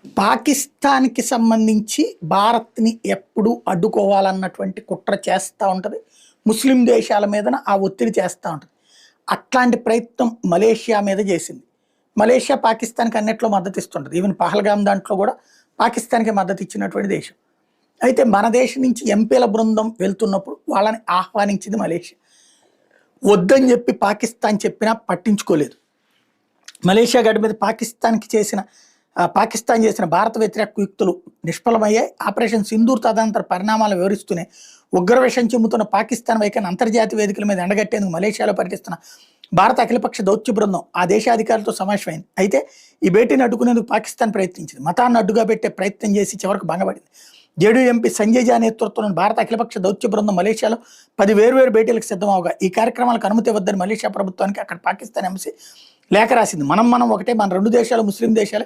పాకిస్తాన్‌కి సంబంధించి భారత్‌ని ఎప్పుడు అడ్డుకోవాలన్నటువంటి కుట్ర చేస్తా ఉంటది. ముస్లిం దేశాల మీదన ఆ ఒత్తిడి చేస్తా ఉంటది. అట్లాంటి ప్రయత్నం మలేషియా మీద చేసింది. మలేషియా పాకిస్తాన్‌కి అన్నిట్లో మద్దతిస్తుంటది. ఈవెన్ పహల్గామ్ దాంట్లో గూడా పాకిస్తాన్‌కి మద్దతిచ్చినటువంటి దేశం. అయితే మన దేశం నుంచి ఎంపీల బృందం వెళ్తున్నప్పుడు వాళ్ళని ఆహ్వానించింది మలేషియా. వద్దని జెప్పి పాకిస్తాన్ చెప్పినా పట్టించుకోలేదు. మలేషియా గడ్డ మీద పాకిస్తాన్ చేసిన భారత వ్యతిరేక కుయుక్తులు నిష్ఫలమయ్యాయి. ఆపరేషన్ సింధూర్ తదనంతర పరిణామాలు వివరిస్తూనే ఉగ్ర విషయం చెబుతున్న పాకిస్తాన్ వైఖరిని అంతర్జాతీయ వేదికల మీద ఎండగట్టేందుకు మలేషియాలో పర్యటిస్తున్న భారత అఖిలపక్ష దౌత్య బృందం ఆ దేశాధికారులతో సమావేశమైంది. అయితే ఈ భేటీని అడ్డుకునేందుకు పాకిస్తాన్ ప్రయత్నించింది. మతాన్ని అడ్డుగా పెట్టే ప్రయత్నం చేసి చివరకు భంగపడింది. జేడీయూ ఎంపీ సంజయ్ జా నేతృత్వంలోని భారత అఖిలపక్ష దౌత్య బృందం మలేషియాలో 10 వేర్వేరు భేటీలకు సిద్ధమవగా ఈ కార్యక్రమాలకు అనుమతి ఇవ్వద్దని మలేషియా ప్రభుత్వానికి అక్కడ పాకిస్తాన్ ఎంబసీ లేఖ రాసింది. మనం ఒకటే, మన రెండు దేశాలు ముస్లిం దేశాలే.